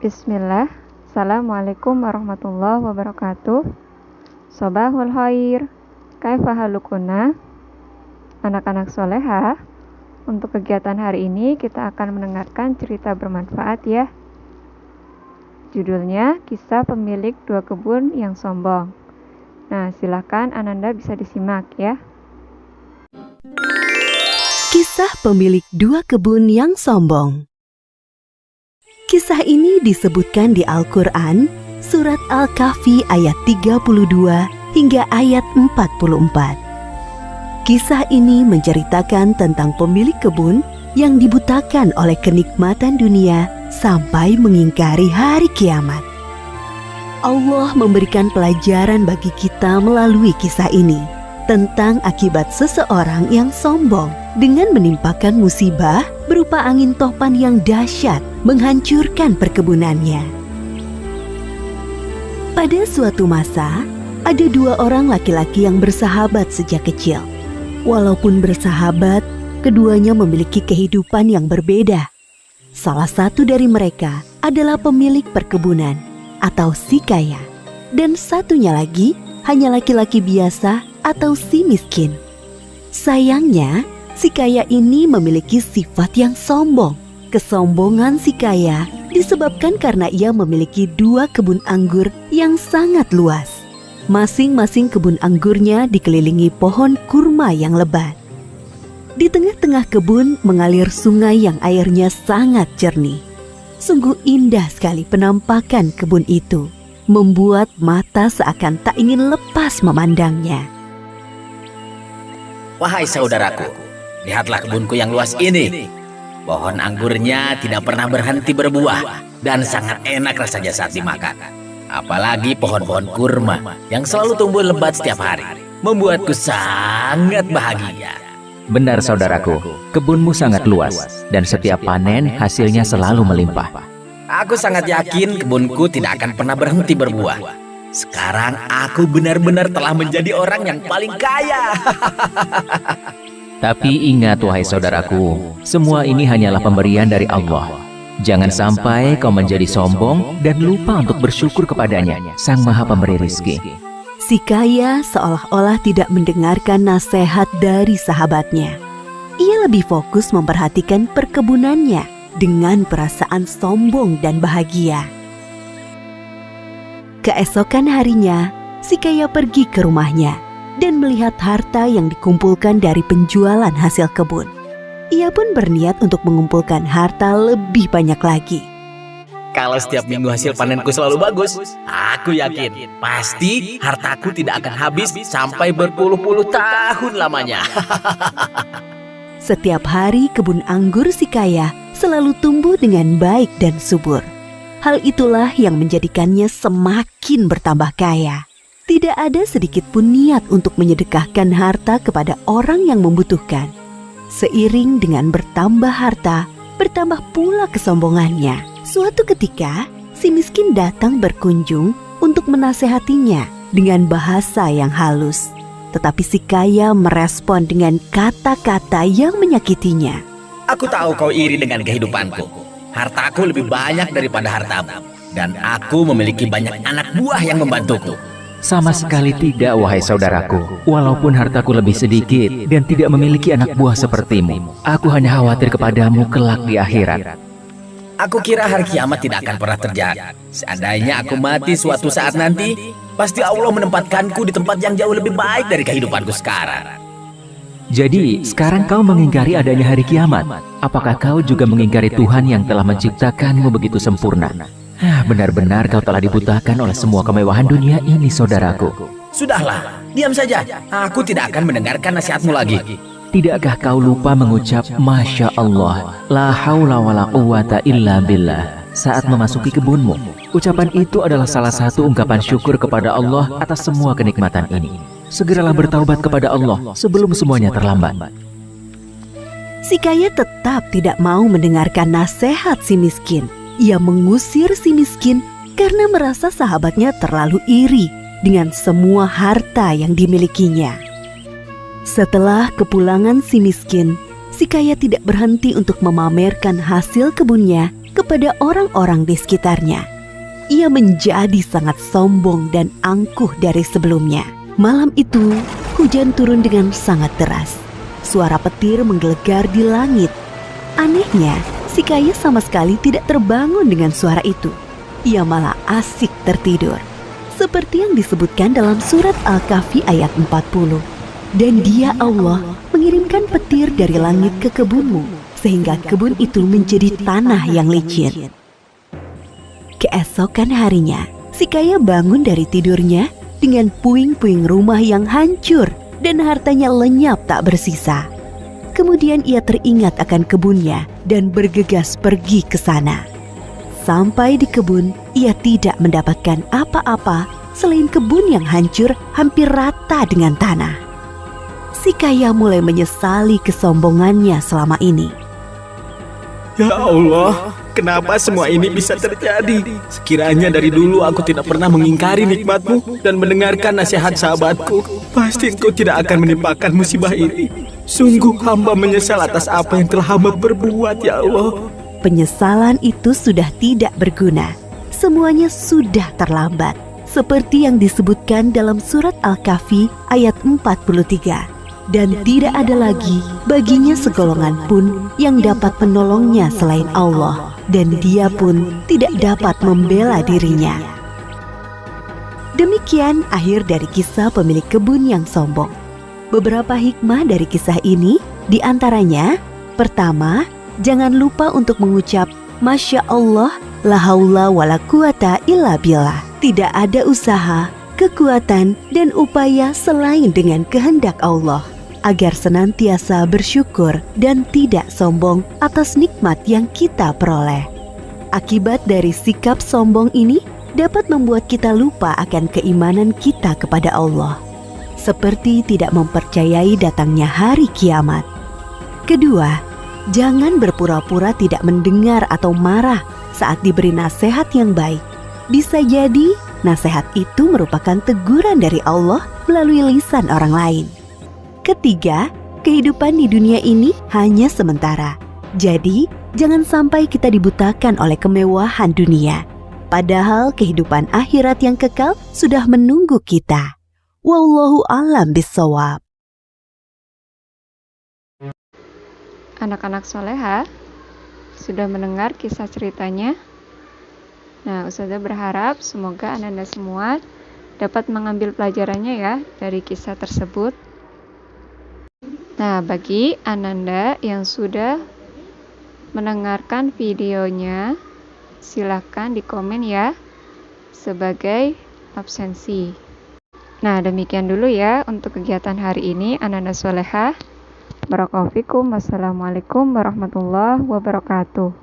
Bismillah. Assalamualaikum warahmatullahi wabarakatuh. Sobahul khair. Kaifa halukuna? Anak-anak soleha, untuk kegiatan hari ini kita akan mendengarkan cerita bermanfaat ya. Judulnya Kisah Pemilik Dua Kebun yang Sombong. Nah, silakan Ananda bisa disimak ya. Kisah Pemilik Dua Kebun yang Sombong. Kisah ini disebutkan di Al-Quran, surat Al-Kahfi ayat 32 hingga ayat 44. Kisah ini menceritakan tentang pemilik kebun yang dibutakan oleh kenikmatan dunia sampai mengingkari hari kiamat. Allah memberikan pelajaran bagi kita melalui kisah ini tentang akibat seseorang yang sombong dengan menimpakan musibah berupa angin topan yang dahsyat menghancurkan perkebunannya. Pada suatu masa, ada dua orang laki-laki yang bersahabat sejak kecil. Walaupun bersahabat, keduanya memiliki kehidupan yang berbeda. Salah satu dari mereka adalah pemilik perkebunan atau si kaya, dan satunya lagi hanya laki-laki biasa atau si miskin. Sayangnya, si kaya ini memiliki sifat yang sombong. Kesombongan si kaya disebabkan karena ia memiliki dua kebun anggur yang sangat luas. Masing-masing kebun anggurnya dikelilingi pohon kurma yang lebat. Di tengah-tengah kebun mengalir sungai yang airnya sangat jernih. Sungguh indah sekali penampakan kebun itu, membuat mata seakan tak ingin lepas memandangnya. Wahai saudaraku, lihatlah kebunku yang luas ini. Pohon anggurnya tidak pernah berhenti berbuah dan sangat enak rasanya saat dimakan. Apalagi pohon-pohon kurma yang selalu tumbuh lebat setiap hari, membuatku sangat bahagia. Benar saudaraku, kebunmu sangat luas dan setiap panen hasilnya selalu melimpah. Aku sangat yakin kebunku tidak akan pernah berhenti berbuah. Sekarang aku benar-benar telah menjadi orang yang paling kaya. Tapi ingat wahai saudaraku, semua ini hanyalah pemberian dari Allah. Jangan sampai kau menjadi sombong dan lupa untuk bersyukur kepadanya, Sang Maha Pemberi Rizki. Si kaya seolah-olah tidak mendengarkan nasihat dari sahabatnya. Ia lebih fokus memperhatikan perkebunannya dengan perasaan sombong dan bahagia. Keesokan harinya, si kaya pergi ke rumahnya dan melihat harta yang dikumpulkan dari penjualan hasil kebun. Ia pun berniat untuk mengumpulkan harta lebih banyak lagi. Kalau setiap minggu hasil panenku selalu bagus, aku yakin pasti hartaku tidak akan habis sampai berpuluh-puluh tahun lamanya. Setiap hari kebun anggur si kaya selalu tumbuh dengan baik dan subur. Hal itulah yang menjadikannya semakin bertambah kaya. Tidak ada sedikit pun niat untuk menyedekahkan harta kepada orang yang membutuhkan. Seiring dengan bertambah harta, bertambah pula kesombongannya. Suatu ketika, si miskin datang berkunjung untuk menasehatinya dengan bahasa yang halus. Tetapi si kaya merespon dengan kata-kata yang menyakitinya. Aku tahu kau iri dengan kehidupanku. Hartaku lebih banyak daripada hartamu. Dan aku memiliki banyak anak buah yang membantuku. Sama sekali tidak wahai saudaraku. Walaupun hartaku lebih sedikit dan tidak memiliki anak buah sepertimu, aku hanya khawatir kepadamu kelak di akhirat. Aku kira hari kiamat tidak akan pernah terjadi. Seandainya aku mati suatu saat nanti, pasti Allah menempatkanku di tempat yang jauh lebih baik dari kehidupanku sekarang. Jadi, sekarang kau mengingkari adanya hari kiamat. Apakah kau juga mengingkari Tuhan yang telah menciptakanmu begitu sempurna? Benar-benar kau telah dibutakan oleh semua kemewahan dunia ini, saudaraku. Sudahlah, diam saja. Aku tidak akan mendengarkan nasihatmu lagi. Tidakkah kau lupa mengucap Masya Allah, la haula wa la quwata illa billah saat memasuki kebunmu? Ucapan itu adalah salah satu ungkapan syukur kepada Allah atas semua kenikmatan ini. Segeralah bertaubat kepada Allah sebelum semuanya terlambat. Si kaya tetap tidak mau mendengarkan nasihat si miskin. Ia mengusir si miskin karena merasa sahabatnya terlalu iri dengan semua harta yang dimilikinya. Setelah kepulangan si miskin, si kaya tidak berhenti untuk memamerkan hasil kebunnya kepada orang-orang di sekitarnya. Ia menjadi sangat sombong dan angkuh dari sebelumnya. Malam itu, hujan turun dengan sangat deras. Suara petir menggelegar di langit. Anehnya, si kaya sama sekali tidak terbangun dengan suara itu. Ia malah asik tertidur. Seperti yang disebutkan dalam surat Al-Kahfi ayat 40. Dan Dia Allah mengirimkan petir dari langit ke kebunmu, sehingga kebun itu menjadi tanah yang licin. Keesokan harinya, si kaya bangun dari tidurnya dengan puing-puing rumah yang hancur dan hartanya lenyap tak bersisa. Kemudian ia teringat akan kebunnya dan bergegas pergi ke sana. Sampai di kebun, ia tidak mendapatkan apa-apa selain kebun yang hancur hampir rata dengan tanah. Si kaya mulai menyesali kesombongannya selama ini. Ya Allah, kenapa semua ini bisa terjadi? Sekiranya dari dulu aku tidak pernah mengingkari nikmat-Mu dan mendengarkan nasihat sahabatku, pasti Engkau tidak akan menimpakan musibah ini. Sungguh hamba menyesal atas apa yang telah hamba perbuat, ya Allah. Penyesalan itu sudah tidak berguna. Semuanya sudah terlambat. Seperti yang disebutkan dalam surat Al-Kahfi ayat 43. Dan tidak ada lagi baginya segolongan pun yang dapat menolongnya selain Allah, dan dia pun tidak dapat membela dirinya. Demikian akhir dari kisah pemilik kebun yang sombong. Beberapa hikmah dari kisah ini diantaranya, pertama, jangan lupa untuk mengucap Masya Allah, la haula wa la quwata illa billah. Tidak ada usaha, kekuatan, dan upaya selain dengan kehendak Allah, agar senantiasa bersyukur dan tidak sombong atas nikmat yang kita peroleh. Akibat dari sikap sombong ini dapat membuat kita lupa akan keimanan kita kepada Allah, seperti tidak mempercayai datangnya hari kiamat. Kedua, jangan berpura-pura tidak mendengar atau marah saat diberi nasihat yang baik. Bisa jadi nasihat itu merupakan teguran dari Allah melalui lisan orang lain. Ketiga, kehidupan di dunia ini hanya sementara. Jadi, jangan sampai kita dibutakan oleh kemewahan dunia. Padahal kehidupan akhirat yang kekal sudah menunggu kita. Wallahu a'lam bishawab. Anak-anak soleha, sudah mendengar kisah ceritanya? Nah, Ustazah berharap semoga Ananda semua dapat mengambil pelajarannya ya dari kisah tersebut. Nah, bagi Ananda yang sudah mendengarkan videonya, silakan di komen ya sebagai absensi. Nah, demikian dulu ya untuk kegiatan hari ini Ananda Soleha. Barakallahu fikum. Wassalamualaikum warahmatullahi wabarakatuh.